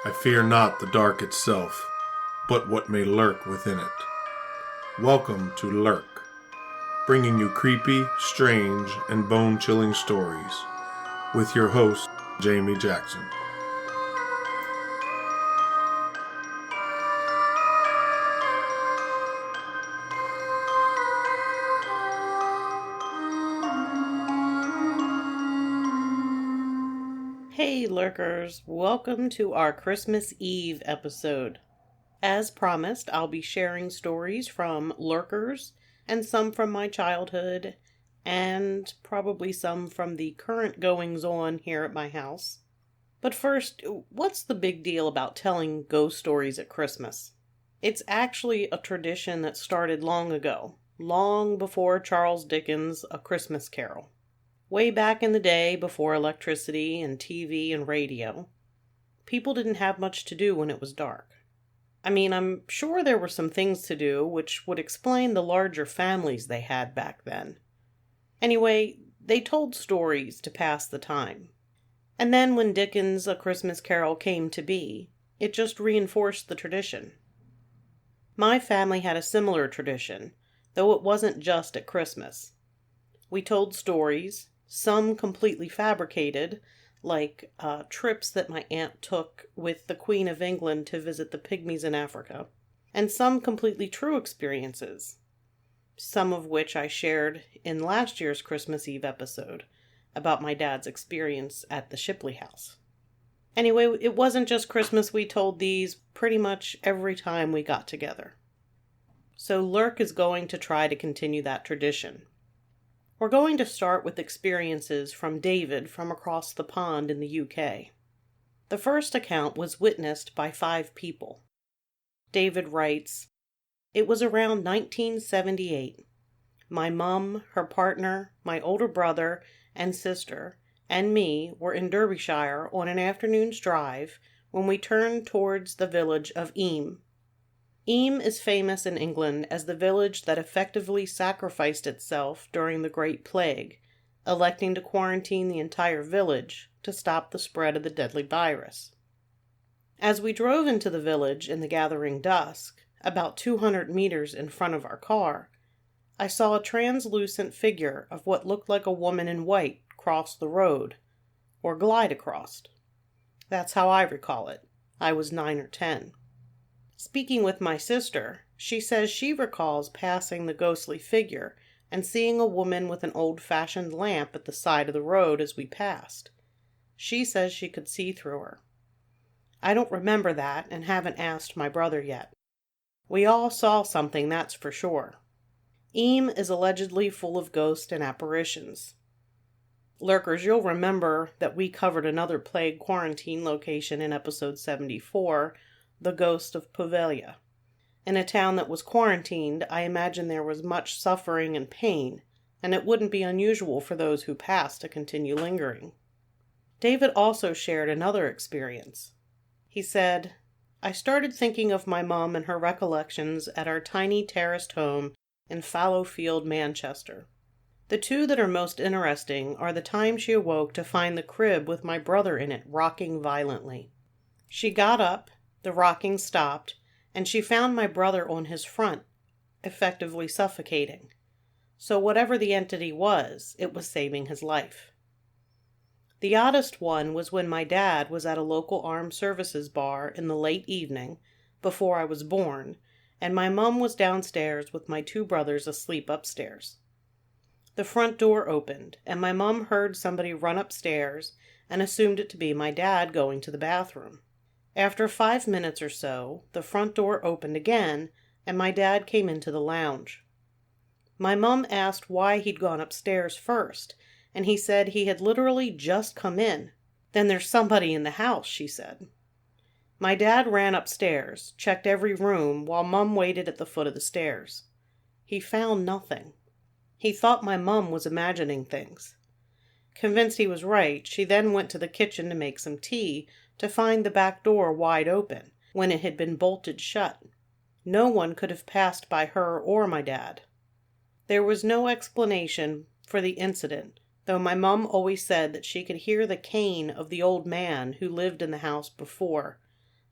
I fear not the dark itself, but what may lurk within it. Welcome to Lurk, bringing you creepy, strange, and bone-chilling stories, with your host, Jamie Jackson. Hey Lurkers, welcome to our Christmas Eve episode. As promised, I'll be sharing stories from Lurkers and some from my childhood and probably some from the current goings-on here at my house. But first, what's the big deal about telling ghost stories at Christmas? It's actually a tradition that started long ago, long before Charles Dickens' A Christmas Carol. Way back in the day, before electricity and TV and radio, people didn't have much to do when it was dark. I mean, I'm sure there were some things to do which would explain the larger families they had back then. Anyway, they told stories to pass the time. And then when Dickens' A Christmas Carol came to be, it just reinforced the tradition. My family had a similar tradition, though it wasn't just at Christmas. We told stories, some completely fabricated, like trips that my aunt took with the Queen of England to visit the pygmies in Africa, and some completely true experiences, some of which I shared in last year's Christmas Eve episode about my dad's experience at the Shipley house. Anyway, it wasn't just Christmas we told these, pretty much every time we got together. So Lurk is going to try to continue that tradition. We're going to start with experiences from David from across the pond in the UK. The first account was witnessed by 5 people. David writes, "It was around 1978. My mum, her partner, my older brother and sister, and me were in Derbyshire on an afternoon's drive when we turned towards the village of Eyam. Eyam is famous in England as the village that effectively sacrificed itself during the Great Plague, electing to quarantine the entire village to stop the spread of the deadly virus. As we drove into the village in the gathering dusk, about 200 meters in front of our car, I saw a translucent figure of what looked like a woman in white cross the road, or glide across. That's how I recall it. I was 9 or 10. Speaking with my sister, she says she recalls passing the ghostly figure and seeing a woman with an old-fashioned lamp at the side of the road as we passed. She says she could see through her. I don't remember that and haven't asked my brother yet. We all saw something, that's for sure. Eyam is allegedly full of ghosts and apparitions. Lurkers, you'll remember that we covered another plague quarantine location in episode 74, the ghost of Poveglia. In a town that was quarantined, I imagine there was much suffering and pain, and it wouldn't be unusual for those who passed to continue lingering. David also shared another experience. He said, "I started thinking of my mum and her recollections at our tiny terraced home in Fallowfield, Manchester. The two that are most interesting are the time she awoke to find the crib with my brother in it rocking violently. She got up, the rocking stopped, and she found my brother on his front, effectively suffocating. So whatever the entity was, it was saving his life. The oddest one was when my dad was at a local armed services bar in the late evening, before I was born, and my mum was downstairs with my 2 brothers asleep upstairs. The front door opened, and my mum heard somebody run upstairs and assumed it to be my dad going to the bathroom. After 5 minutes or so, the front door opened again, and my dad came into the lounge. My mum asked why he'd gone upstairs first, and he said he had literally just come in. Then there's somebody in the house, she said. My dad ran upstairs, checked every room, while Mum waited at the foot of the stairs. He found nothing. He thought my mum was imagining things. Convinced he was right, she then went to the kitchen to make some tea, to find the back door wide open, when it had been bolted shut. No one could have passed by her or my dad. There was no explanation for the incident, though my mum always said that she could hear the cane of the old man who lived in the house before,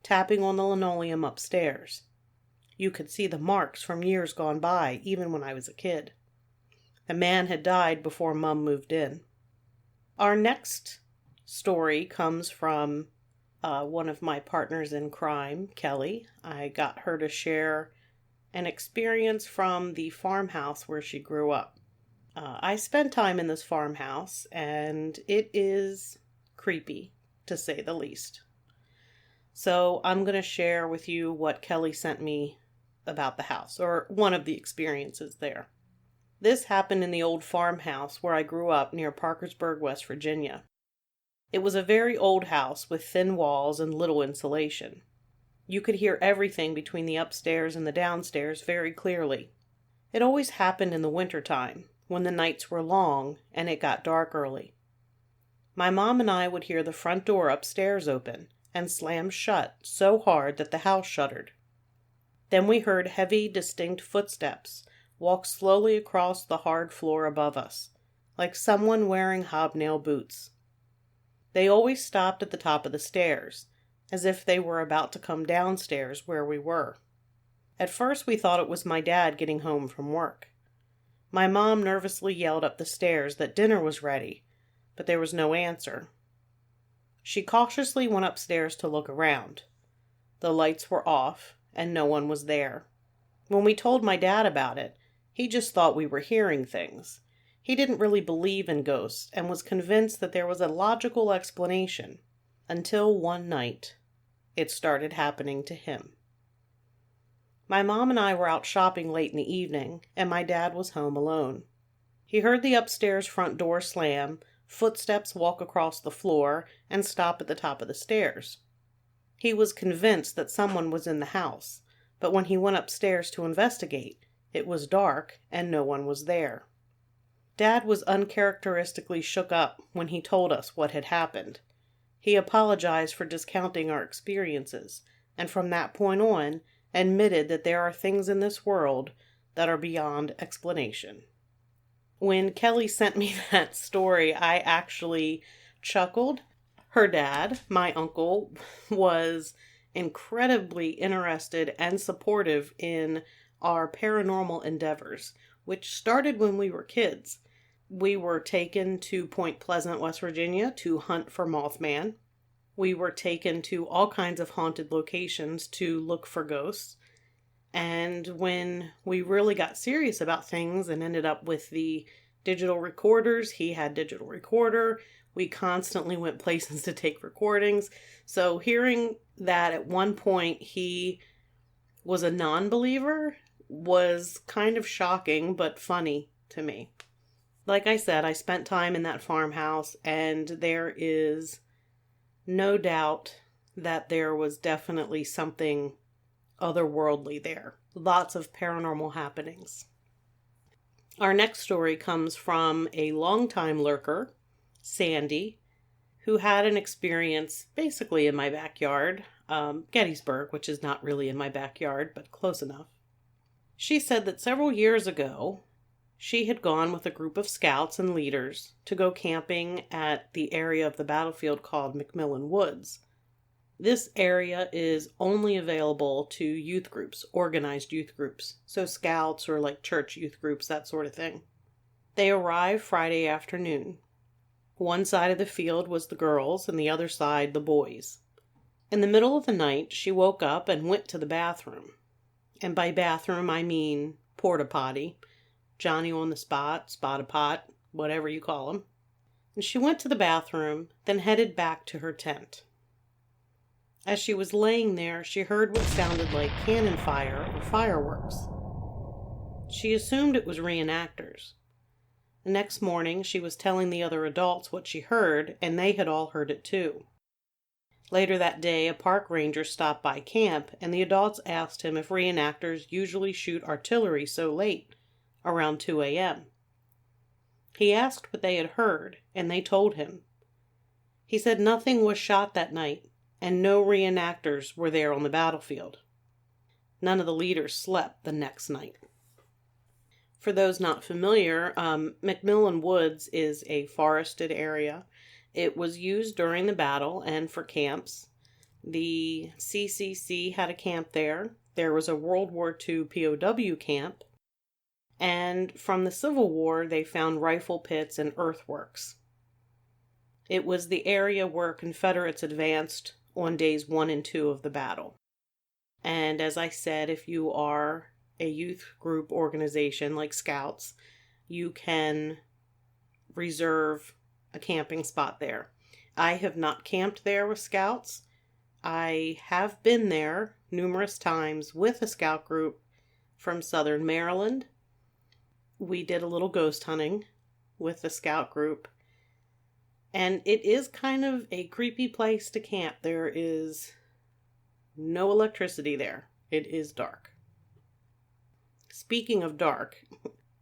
tapping on the linoleum upstairs. You could see the marks from years gone by, even when I was a kid. The man had died before Mum moved in. Our next story comes from one of my partners in crime, Kelly. I got her to share an experience from the farmhouse where she grew up. I spent time in this farmhouse, and it is creepy, to say the least. So I'm going to share with you what Kelly sent me about the house, or one of the experiences there. This happened in the old farmhouse where I grew up near Parkersburg, West Virginia. It was a very old house with thin walls and little insulation. You could hear everything between the upstairs and the downstairs very clearly. It always happened in the wintertime, when the nights were long and it got dark early. My mom and I would hear the front door upstairs open and slam shut so hard that the house shuddered. Then we heard heavy, distinct footsteps walk slowly across the hard floor above us, like someone wearing hobnail boots. They always stopped at the top of the stairs, as if they were about to come downstairs where we were. At first we thought it was my dad getting home from work. My mom nervously yelled up the stairs that dinner was ready, but there was no answer. She cautiously went upstairs to look around. The lights were off, and no one was there. When we told my dad about it, he just thought we were hearing things. He didn't really believe in ghosts and was convinced that there was a logical explanation, until one night it started happening to him. My mom and I were out shopping late in the evening, and my dad was home alone. He heard the upstairs front door slam, footsteps walk across the floor, and stop at the top of the stairs. He was convinced that someone was in the house, but when he went upstairs to investigate, it was dark and no one was there. Dad was uncharacteristically shook up when he told us what had happened. He apologized for discounting our experiences, and from that point on, admitted that there are things in this world that are beyond explanation. When Kelly sent me that story, I actually chuckled. Her dad, my uncle, was incredibly interested and supportive in our paranormal endeavors, which started when we were kids. We were taken to Point Pleasant, West Virginia to hunt for Mothman. We were taken to all kinds of haunted locations to look for ghosts. And when we really got serious about things and ended up with the digital recorders, he had digital recorder. We constantly went places to take recordings. So hearing that at one point he was a non-believer was kind of shocking but funny to me. Like I said, I spent time in that farmhouse, and there is no doubt that there was definitely something otherworldly there. Lots of paranormal happenings. Our next story comes from a longtime lurker, Sandy, who had an experience basically in my backyard, Gettysburg, which is not really in my backyard, but close enough. She said that several years ago, she had gone with a group of scouts and leaders to go camping at the area of the battlefield called McMillan Woods. This area is only available to youth groups, organized youth groups, so scouts or like church youth groups, that sort of thing. They arrived Friday afternoon. One side of the field was the girls and the other side the boys. In the middle of the night, she woke up and went to the bathroom. And by bathroom, I mean porta potty, Johnny on the spot, spot a pot, whatever you call them. And she went to the bathroom, then headed back to her tent. As she was laying there, she heard what sounded like cannon fire or fireworks. She assumed it was reenactors. The next morning, she was telling the other adults what she heard, and they had all heard it too. Later that day, a park ranger stopped by camp, and the adults asked him if reenactors usually shoot artillery so late, around 2 a.m. He asked what they had heard, and they told him. He said nothing was shot that night, and no reenactors were there on the battlefield. None of the leaders slept the next night. For those not familiar, McMillan Woods is a forested area. It was used during the battle and for camps. The CCC had a camp there. There was a World War II POW camp. And from the Civil War, they found rifle pits and earthworks. It was the area where Confederates advanced on days 1 and 2 of the battle. And as I said, if you are a youth group organization like Scouts, you can reserve a camping spot there. I have not camped there with Scouts. I have been there numerous times with a Scout group from Southern Maryland. We did a little ghost hunting with the Scout group. And it is kind of a creepy place to camp. There is no electricity there. It is dark. Speaking of dark,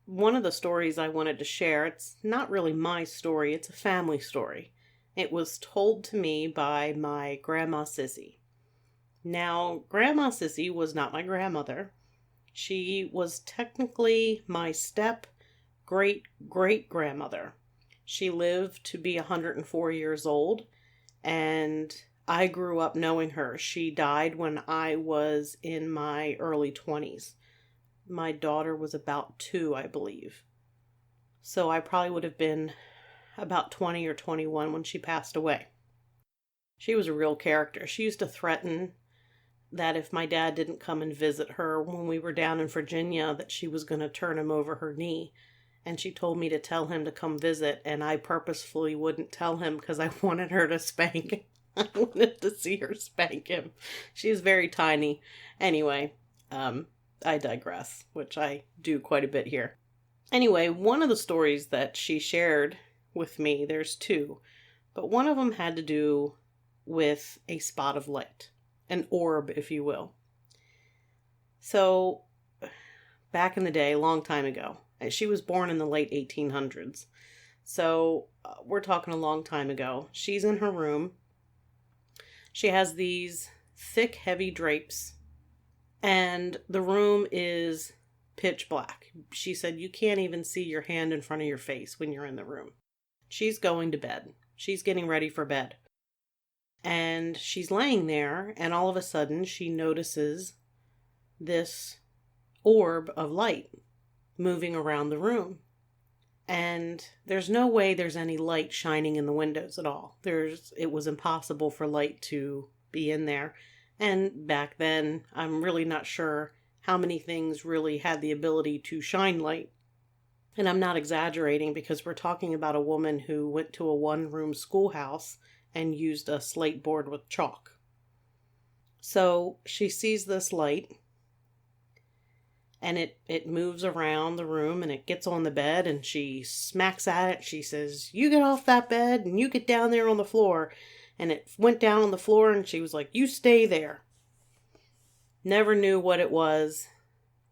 one of the stories I wanted to share, it's not really my story, it's a family story. It was told to me by my Grandma Sissy. Now, Grandma Sissy was not my grandmother. She was technically my step-great-great-grandmother. She lived to be 104 years old, and I grew up knowing her. She died when I was in my early 20s. My daughter was about 2, I believe. So I probably would have been about 20 or 21 when she passed away. She was a real character. She used to threaten that if my dad didn't come and visit her when we were down in Virginia, that she was going to turn him over her knee. And she told me to tell him to come visit, and I purposefully wouldn't tell him because I wanted her to spank him. I wanted to see her spank him. She's very tiny. Anyway, I digress, which I do quite a bit here. Anyway, one of the stories that she shared with me, there's 2, but one of them had to do with a spot of light, an orb, if you will. So, back in the day, a long time ago, she was born in the late 1800s, so we're talking a long time ago. She's in her room. She has these thick, heavy drapes, and the room is pitch black. She said you can't even see your hand in front of your face when you're in the room. She's going to bed. She's getting ready for bed. And she's laying there, and all of a sudden she notices this orb of light moving around the room. And there's no way there's any light shining in the windows at all. It was impossible for light to be in there. And back then, I'm really not sure how many things really had the ability to shine light. And I'm not exaggerating because we're talking about a woman who went to a one-room schoolhouse and used a slate board with chalk. So she sees this light, and it moves around the room, and it gets on the bed, and she smacks at it. She says, "You get off that bed, and you get down there on the floor." And it went down on the floor, and she was like, "You stay there." Never knew what it was,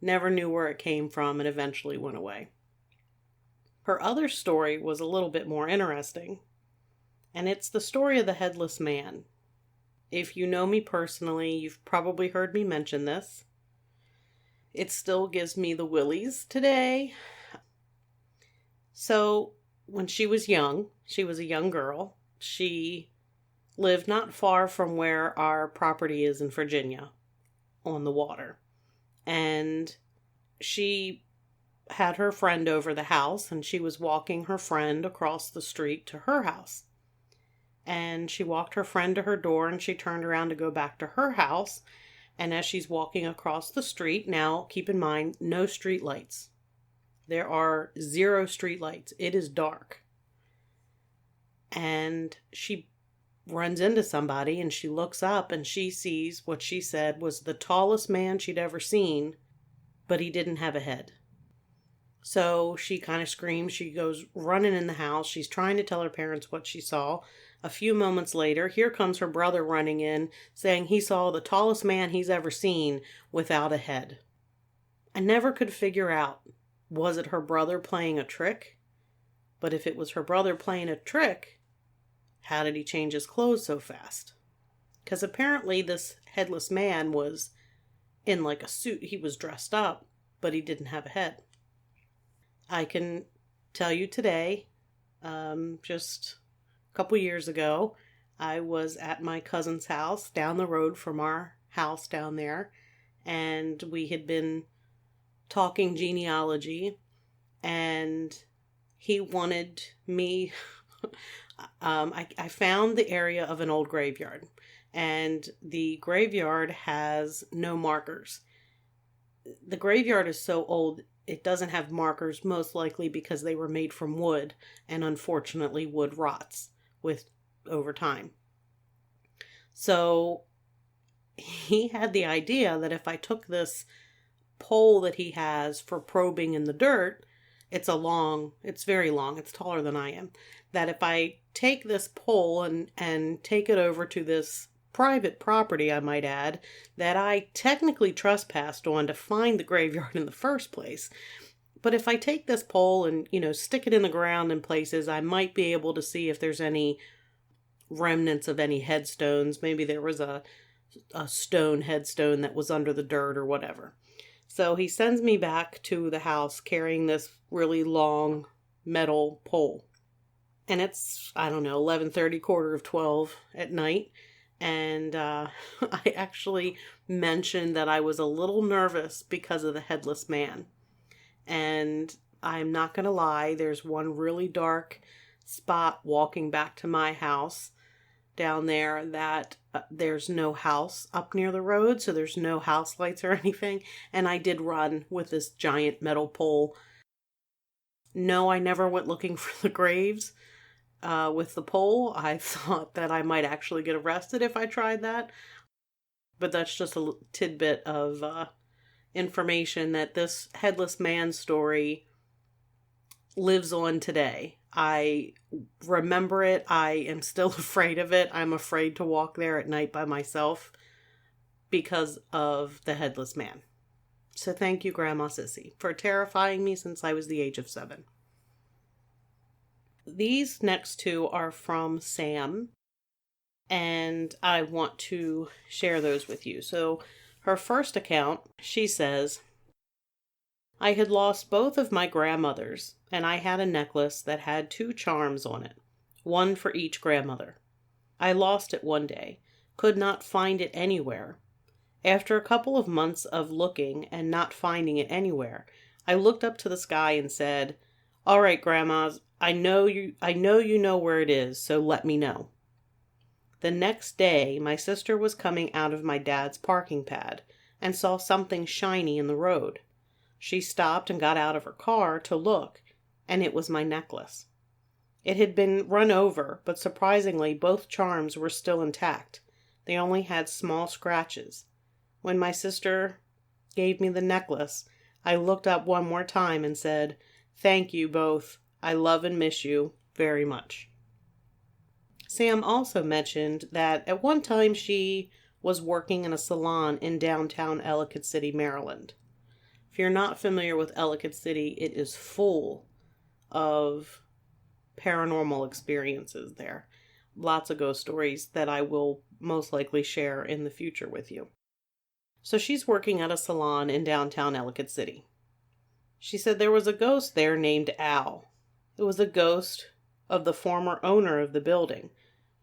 never knew where it came from, and eventually went away. Her other story was a little bit more interesting, and it's the story of the headless man. If you know me personally, you've probably heard me mention this. It still gives me the willies today. So, when she was young, she was a young girl. She lived not far from where our property is in Virginia, on the water. And she had her friend over the house, and she was walking her friend across the street to her house. And she walked her friend to her door, and she turned around to go back to her house. And as she's walking across the street, now keep in mind, no street lights. There are 0 street lights. It is dark. And she runs into somebody, and she looks up, and she sees what she said was the tallest man she'd ever seen, but he didn't have a head. So she kind of screams. She goes running in the house. She's trying to tell her parents what she saw. A few moments later, here comes her brother running in, saying he saw the tallest man he's ever seen without a head. I never could figure out, was it her brother playing a trick? But if it was her brother playing a trick, how did he change his clothes so fast? Because apparently this headless man was in like a suit. He was dressed up, but he didn't have a head. I can tell you today, just a couple years ago, I was at my cousin's house down the road from our house down there, and we had been talking genealogy, and he wanted me. I found the area of an old graveyard, and the graveyard has no markers. The graveyard is so old, it doesn't have markers, most likely because they were made from wood, and unfortunately wood rots with over time. So he had the idea that if I took this pole that he has for probing in the dirt, it's very long, it's taller than I am, that if I take this pole and take it over to this private property, I might add, that I technically trespassed on to find the graveyard in the first place. But if I take this pole and, stick it in the ground in places, I might be able to see if there's any remnants of any headstones. Maybe there was a stone headstone that was under the dirt or whatever. So he sends me back to the house carrying this really long metal pole. And it's, 11:30, 11:45 at night. And I actually mentioned that I was a little nervous because of the headless man. And I'm not going to lie, there's one really dark spot walking back to my house down there that there's no house up near the road, so there's no house lights or anything. And I did run with this giant metal pole. No, I never went looking for the graves. With the pole, I thought that I might actually get arrested if I tried that. But that's just a tidbit of information that this headless man story lives on today. I remember it. I am still afraid of it. I'm afraid to walk there at night by myself because of the headless man. So thank you, Grandma Sissy, for terrifying me since I was the age of 7. These next two are from Sam, and I want to share those with you. So her first account, she says, I had lost both of my grandmothers, and I had a necklace that had 2 charms on it, one for each grandmother. I lost it one day, could not find it anywhere. After a couple of months of looking and not finding it anywhere, I looked up to the sky and said, all right, grandmas, I know you know where it is, so let me know. The next day, my sister was coming out of my dad's parking pad and saw something shiny in the road. She stopped and got out of her car to look, and it was my necklace. It had been run over, but surprisingly, both charms were still intact. They only had small scratches. When my sister gave me the necklace, I looked up one more time and said, thank you both. I love and miss you very much. Sam also mentioned that at one time she was working in a salon in downtown Ellicott City, Maryland. If you're not familiar with Ellicott City, it is full of paranormal experiences there. Lots of ghost stories that I will most likely share in the future with you. So she's working at a salon in downtown Ellicott City. She said there was a ghost there named Al. It was a ghost of the former owner of the building,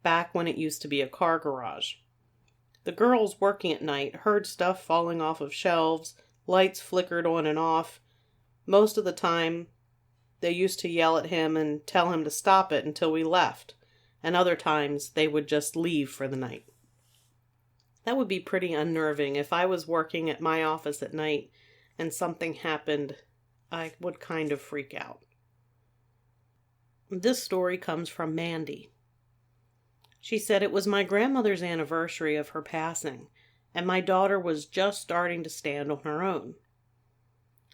back when it used to be a car garage. The girls working at night heard stuff falling off of shelves, lights flickered on and off. Most of the time, they used to yell at him and tell him to stop it until we left, and other times they would just leave for the night. That would be pretty unnerving. If I was working at my office at night and something happened, I would kind of freak out. This story comes from Mandy. She said it was my grandmother's anniversary of her passing, and my daughter was just starting to stand on her own.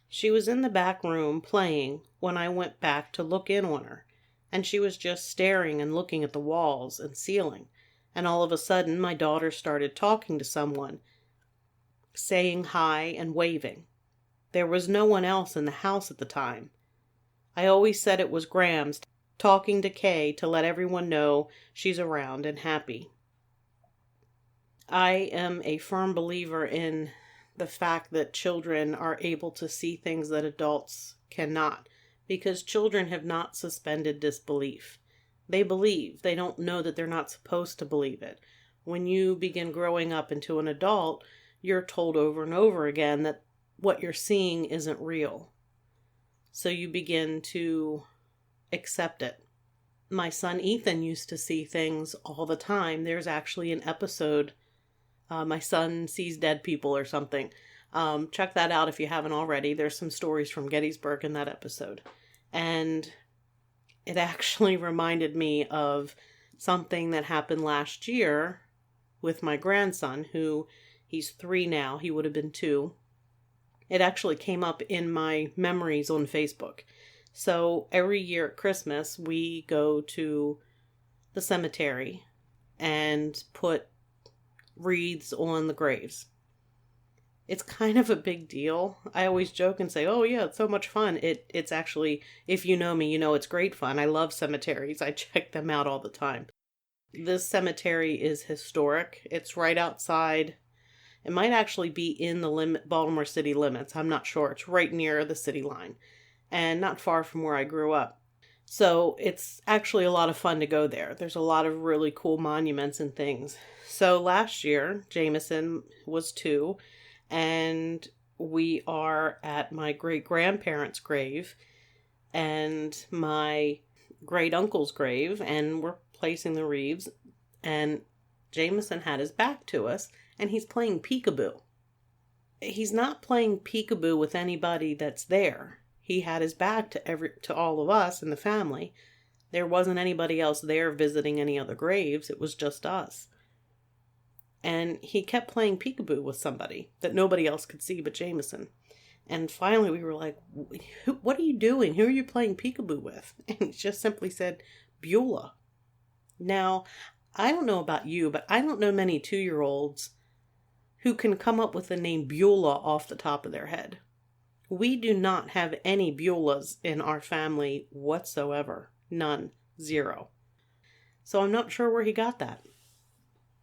She was in the back room playing when I went back to look in on her, and she was just staring and looking at the walls and ceiling, and all of a sudden my daughter started talking to someone, saying hi and waving. There was no one else in the house at the time. I always said it was Grams talking to Kay to let everyone know she's around and happy. I am a firm believer in the fact that children are able to see things that adults cannot, because children have not suspended disbelief. They believe. They don't know that they're not supposed to believe it. When you begin growing up into an adult, you're told over and over again that what you're seeing isn't real. So you begin to accept it. My son Ethan used to see things all the time. There's actually an episode, my son sees dead people or something. Check that out if you haven't already. There's some stories from Gettysburg in that episode. And it actually reminded me of something that happened last year with my grandson, who he's 3 now. He would have been 2. It actually came up in my memories on Facebook. So every year at Christmas, we go to the cemetery and put wreaths on the graves. It's kind of a big deal. I always joke and say, oh yeah, it's so much fun. It's actually, if you know me, you know it's great fun. I love cemeteries. I check them out all the time. This cemetery is historic. It's right outside. It might actually be in the Baltimore city limits. I'm not sure. It's right near the city line and not far from where I grew up. So it's actually a lot of fun to go there. There's a lot of really cool monuments and things. So last year, Jameson was 2, and we are at my great-grandparents' grave and my great-uncle's grave, and we're placing the wreaths, and Jameson had his back to us, and he's playing peekaboo. He's not playing peekaboo with anybody that's there. He had his back to all of us in the family. There wasn't anybody else there visiting any other graves. It was just us. And he kept playing peekaboo with somebody that nobody else could see but Jameson. And finally we were like, what are you doing? Who are you playing peekaboo with? And he just simply said, Beulah. Now, I don't know about you, but I don't know many 2-year-olds who can come up with the name Beulah off the top of their head. We do not have any Beulahs in our family whatsoever. None. 0. So I'm not sure where he got that.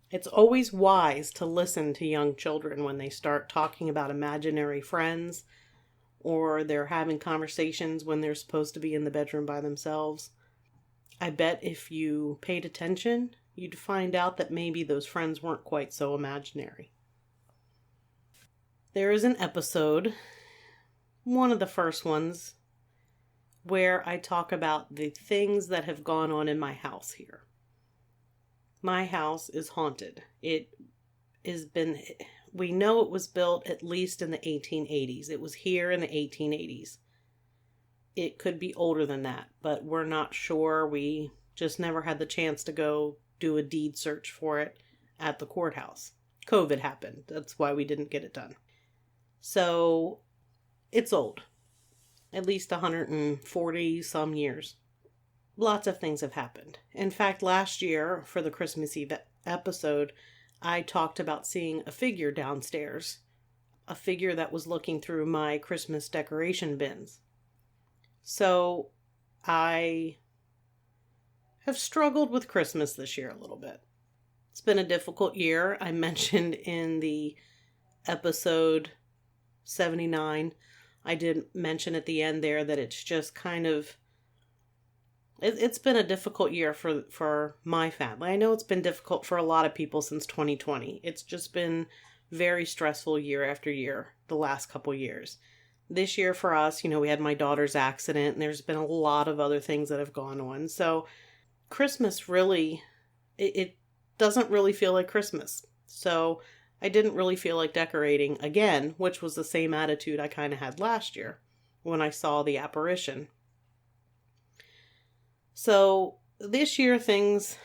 It's always wise to listen to young children when they start talking about imaginary friends, or they're having conversations when they're supposed to be in the bedroom by themselves. I bet if you paid attention, you'd find out that maybe those friends weren't quite so imaginary. There is an episode, one of the first ones, where I talk about the things that have gone on in my house here. My house is haunted. We know it was built at least in the 1880s. It was here in the 1880s. It could be older than that, but we're not sure. We just never had the chance to go do a deed search for it at the courthouse. COVID happened. That's why we didn't get it done. So it's old. At least 140 some years. Lots of things have happened. In fact, last year for the Christmas Eve episode, I talked about seeing a figure downstairs. A figure that was looking through my Christmas decoration bins. So I have struggled with Christmas this year a little bit. It's been a difficult year. I mentioned in the episode 79, I did mention at the end there that it's just kind of, it's been a difficult year for my family. I know it's been difficult for a lot of people since 2020. It's just been very stressful year after year, the last couple years. This year for us, we had my daughter's accident, and there's been a lot of other things that have gone on. So Christmas really, it doesn't really feel like Christmas. So I didn't really feel like decorating again, which was the same attitude I kind of had last year when I saw the apparition. So this year things,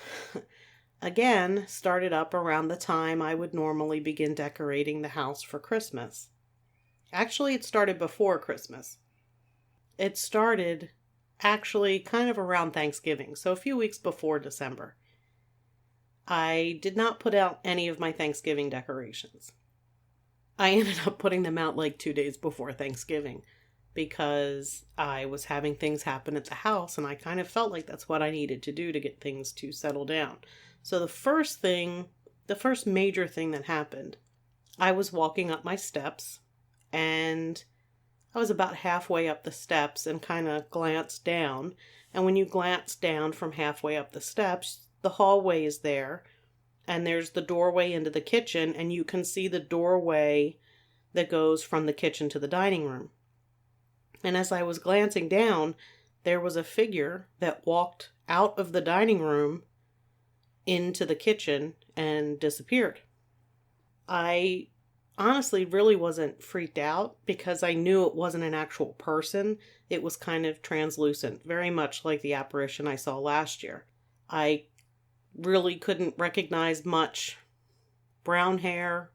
again, started up around the time I would normally begin decorating the house for Christmas. Actually, it started before Christmas. It started actually kind of around Thanksgiving, so a few weeks before December. I did not put out any of my Thanksgiving decorations. I ended up putting them out like 2 days before Thanksgiving because I was having things happen at the house, and I kind of felt like that's what I needed to do to get things to settle down. So the first major thing that happened, I was walking up my steps, and I was about halfway up the steps and kind of glanced down, And when you glance down from halfway up the steps, the hallway is there. And there's the doorway into the kitchen, and you can see the doorway that goes from the kitchen to the dining room. And as I was glancing down, there was a figure that walked out of the dining room into the kitchen and disappeared. I honestly really wasn't freaked out because I knew it wasn't an actual person. It was kind of translucent, very much like the apparition I saw last year. I really couldn't recognize much. Brown hair,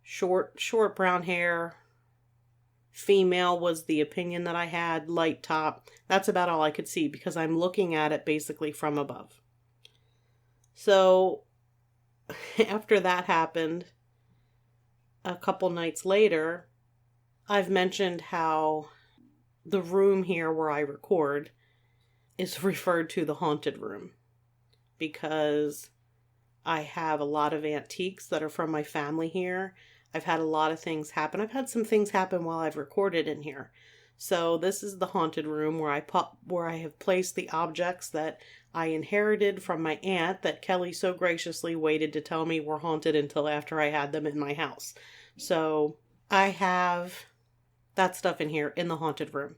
short brown hair. Female was the opinion that I had, light top. That's about all I could see because I'm looking at it basically from above. So after that happened, a couple nights later, I've mentioned how the room here where I record is referred to the haunted room because I have a lot of antiques that are from my family here. I've had a lot of things happen. I've had some things happen while I've recorded in here. So this is the haunted room where I have placed the objects that I inherited from my aunt that Kelly so graciously waited to tell me were haunted until after I had them in my house. So I have that stuff in here in the haunted room.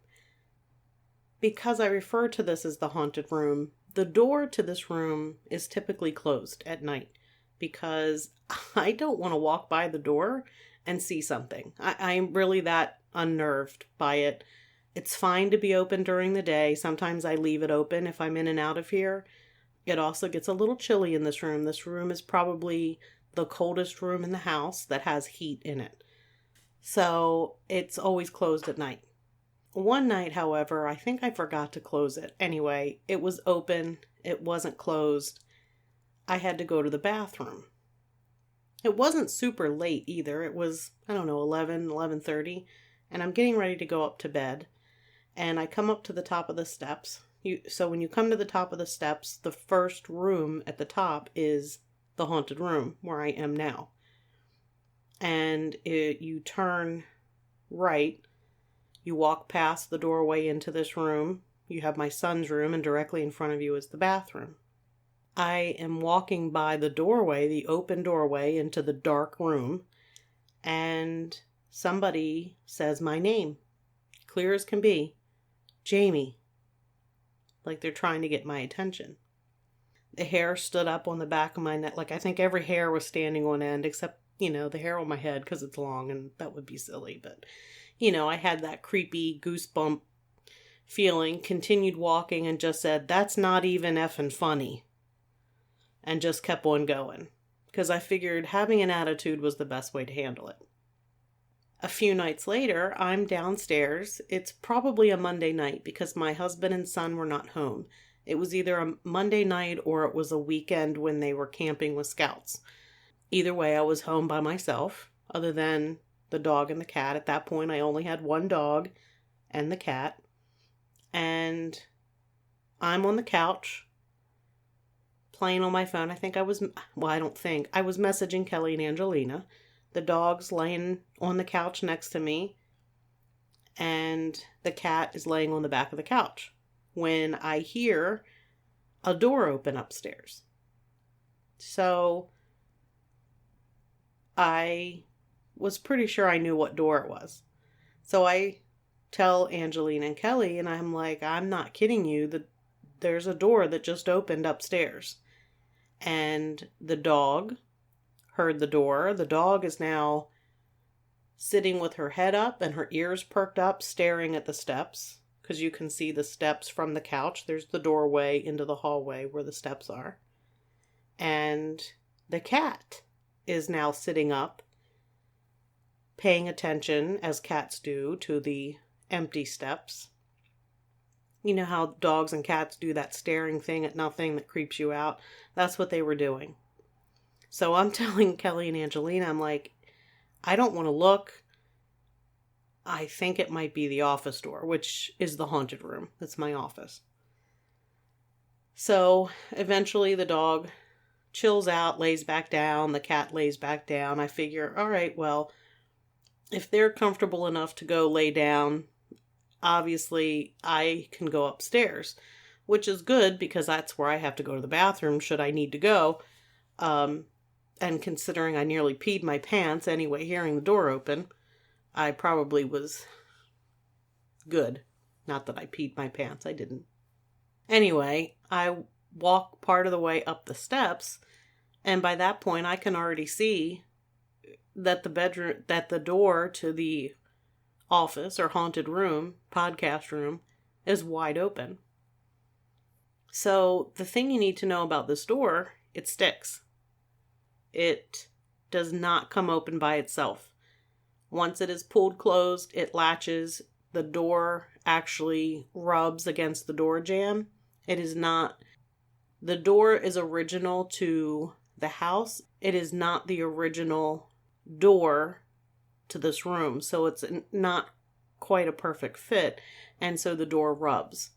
Because I refer to this as the haunted room, the door to this room is typically closed at night because I don't want to walk by the door and see something. I'm really that unnerved by it. It's fine to be open during the day. Sometimes I leave it open if I'm in and out of here. It also gets a little chilly in this room. This room is probably the coldest room in the house that has heat in it. So it's always closed at night. One night, however, I think I forgot to close it. Anyway, it was open. It wasn't closed. I had to go to the bathroom. It wasn't super late either. It was, 11:30, and I'm getting ready to go up to bed. And I come up to the top of the steps. So when you come to the top of the steps, the first room at the top is the haunted room where I am now. And you turn right. You walk past the doorway into this room. You have my son's room, and directly in front of you is the bathroom. I am walking by the doorway, the open doorway into the dark room, and somebody says my name, clear as can be, Jamie, like they're trying to get my attention. The hair stood up on the back of my neck, like I think every hair was standing on end, except, the hair on my head because it's long, and that would be silly, but, I had that creepy goosebump feeling, continued walking, and just said, that's not even effing funny. And just kept on going. Because I figured having an attitude was the best way to handle it. A few nights later, I'm downstairs. It's probably a Monday night because my husband and son were not home. It was either a Monday night or it was a weekend when they were camping with scouts. Either way, I was home by myself, other than the dog and the cat. At that point, I only had one dog and the cat. And I'm on the couch playing on my phone. I was messaging Kelly and Angelina. The dog's laying on the couch next to me, and the cat is laying on the back of the couch when I hear a door open upstairs. So I was pretty sure I knew what door it was. So I tell Angelina and Kelly, and I'm like, I'm not kidding you, there's a door that just opened upstairs. And the dog heard the door. The dog is now sitting with her head up and her ears perked up, staring at the steps, because you can see the steps from the couch. There's the doorway into the hallway where the steps are. And the cat is now sitting up, paying attention, as cats do, to the empty steps. You know how dogs and cats do that staring thing at nothing that creeps you out? That's what they were doing. So I'm telling Kelly and Angelina, I'm like, I don't want to look. I think it might be the office door, which is the haunted room. That's my office. So eventually the dog chills out, lays back down. The cat lays back down. I figure, all right, well, if they're comfortable enough to go lay down, obviously I can go upstairs, which is good because that's where I have to go to the bathroom should I need to go. And considering I nearly peed my pants anyway, hearing the door open, I probably was good. Not that I peed my pants, I didn't. Anyway, I walk part of the way up the steps, and by that point I can already see that the door to the office or haunted room, podcast room, is wide open. So the thing you need to know about this door, it sticks. It does not come open by itself. Once it is pulled closed, it latches. The door actually rubs against the door jamb. The door is original to the house. It is not the original door to this room. So it's not quite a perfect fit. And so the door rubs.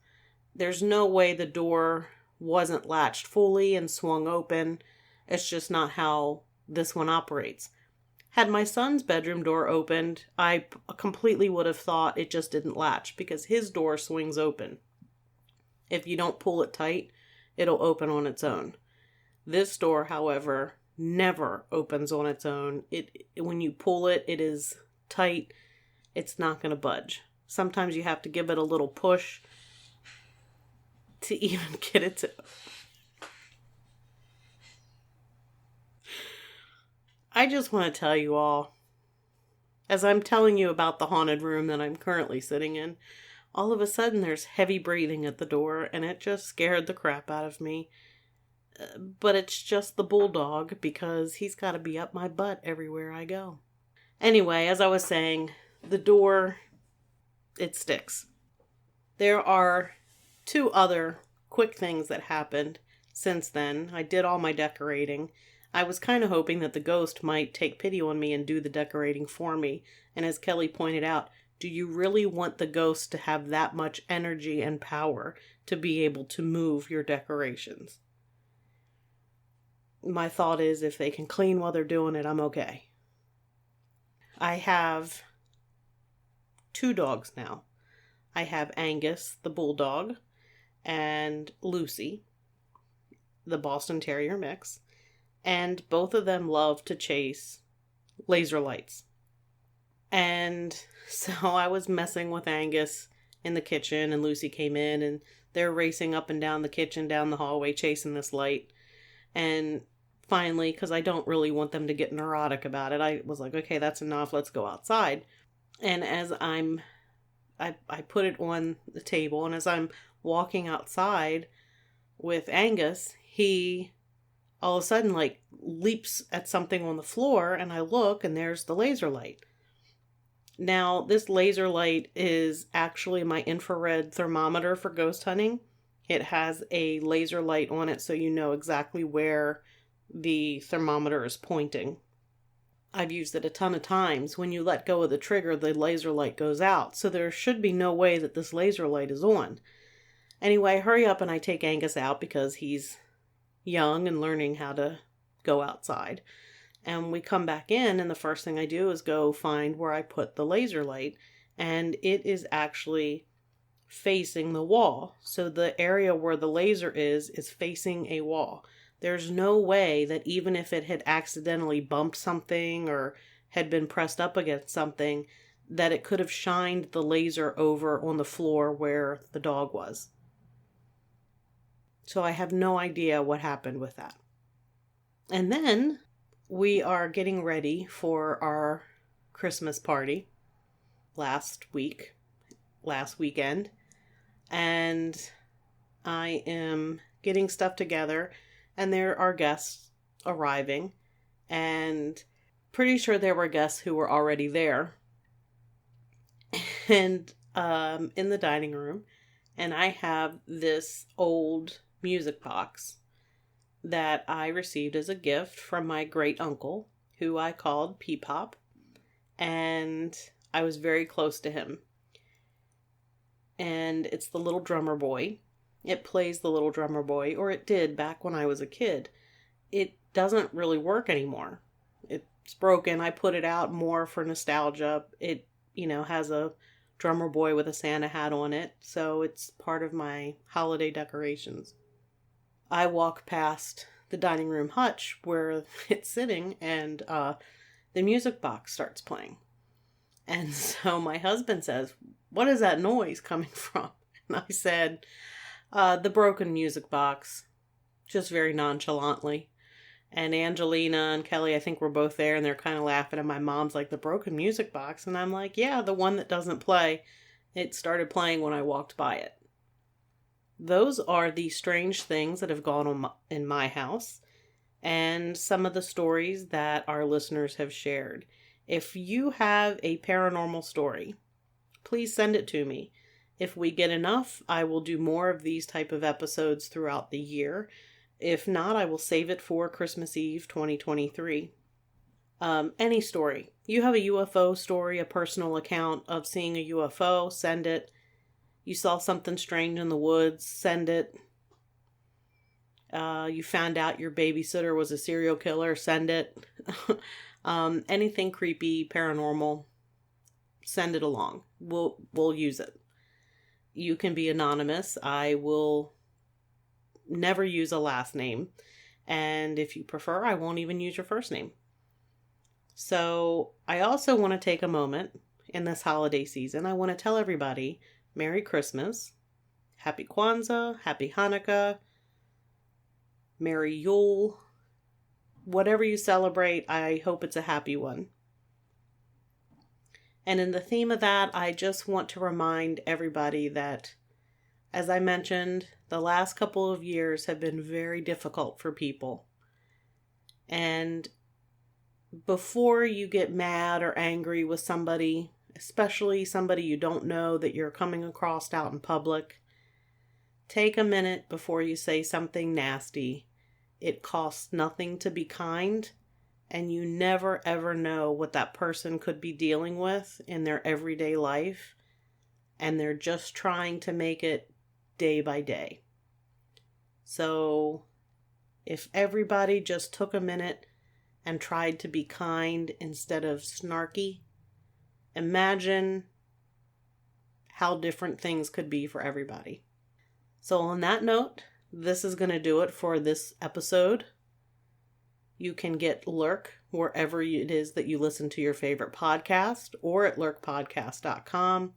There's no way the door wasn't latched fully and swung open. It's just not how this one operates. Had my son's bedroom door opened, I completely would have thought it just didn't latch because his door swings open. If you don't pull it tight, it'll open on its own. This door, however, never opens on its own. When you pull it, it is tight. It's not going to budge. Sometimes you have to give it a little push to even get it to... I just want to tell you all, as I'm telling you about the haunted room that I'm currently sitting in, all of a sudden there's heavy breathing at the door, and it just scared the crap out of me. But it's just the bulldog, because he's got to be up my butt everywhere I go. Anyway, as I was saying, the door, it sticks. There are 2 other quick things that happened since then. I did all my decorating. I was kind of hoping that the ghost might take pity on me and do the decorating for me. And as Kelly pointed out, do you really want the ghost to have that much energy and power to be able to move your decorations? My thought is if they can clean while they're doing it, I'm okay. I have 2 dogs now. I have Angus, the bulldog, and Lucy, the Boston Terrier mix. And both of them love to chase laser lights. And so I was messing with Angus in the kitchen, and Lucy came in, and they're racing up and down the kitchen, down the hallway, chasing this light. And finally, because I don't really want them to get neurotic about it, I was like, okay, that's enough, let's go outside. And as I put it on the table, and as I'm walking outside with Angus, he all of a sudden leaps at something on the floor, and I look, and there's the laser light. Now, this laser light is actually my infrared thermometer for ghost hunting. It has a laser light on it so you know exactly where the thermometer is pointing. I've used it a ton of times. When you let go of the trigger, the laser light goes out, so there should be no way that this laser light is on. Anyway, I hurry up and I take Angus out because he's young and learning how to go outside. And we come back in, and the first thing I do is go find where I put the laser light, and it is actually facing the wall. So the area where the laser is facing a wall. There's no way that even if it had accidentally bumped something or had been pressed up against something, that it could have shined the laser over on the floor where the dog was. So I have no idea what happened with that. And then we are getting ready for our Christmas party last weekend. And I am getting stuff together, and there are guests arriving, and pretty sure there were guests who were already there. And in the dining room, and I have this old music box that I received as a gift from my great uncle, who I called Peepop, and I was very close to him. And it's the Little Drummer Boy. It plays the Little Drummer Boy, or it did back when I was a kid. It doesn't really work anymore. It's broken. I put it out more for nostalgia. It, has a drummer boy with a Santa hat on it, so it's part of my holiday decorations. I walk past the dining room hutch where it's sitting, and the music box starts playing. And so my husband says, "What is that noise coming from?" And I said, "The broken music box," just very nonchalantly. And Angelina and Kelly, I think, were both there, and they're kind of laughing. And my mom's like, "The broken music box?" And I'm like, "Yeah, the one that doesn't play. It started playing when I walked by it." Those are the strange things that have gone on in my house, and some of the stories that our listeners have shared. If you have a paranormal story, please send it to me. If we get enough, I will do more of these type of episodes throughout the year. If not, I will save it for Christmas Eve 2023. Any story. You have a UFO story, a personal account of seeing a UFO, send it. You saw something strange in the woods, send it. You found out your babysitter was a serial killer, send it. Anything creepy, paranormal, send it along. We'll use it. You can be anonymous. I will never use a last name. And if you prefer, I won't even use your first name. So I also want to take a moment in this holiday season. I want to tell everybody Merry Christmas, Happy Kwanzaa, Happy Hanukkah, Merry Yule. Whatever you celebrate, I hope it's a happy one. And in the theme of that, I just want to remind everybody that, as I mentioned, the last couple of years have been very difficult for people. And before you get mad or angry with somebody, especially somebody you don't know that you're coming across out in public, take a minute before you say something nasty. It costs nothing to be kind, and you never ever know what that person could be dealing with in their everyday life, and they're just trying to make it day by day. So if everybody just took a minute and tried to be kind instead of snarky, imagine how different things could be for everybody. So on that note, this is going to do it for this episode. You can get Lurk wherever it is that you listen to your favorite podcast, or at lurkpodcast.com.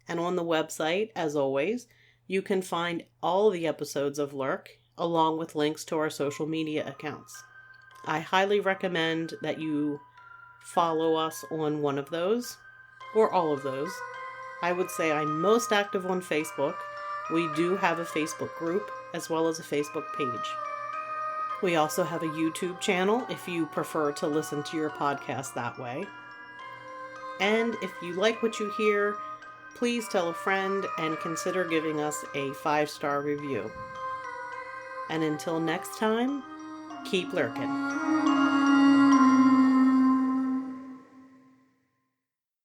And on the website, as always, you can find all the episodes of Lurk, along with links to our social media accounts. I highly recommend that you follow us on one of those, or all of those. I would say I'm most active on Facebook. We do have a Facebook group, as well as a Facebook page. We also have a YouTube channel if you prefer to listen to your podcast that way. And if you like what you hear, please tell a friend and consider giving us a 5-star review. And until next time, keep lurking.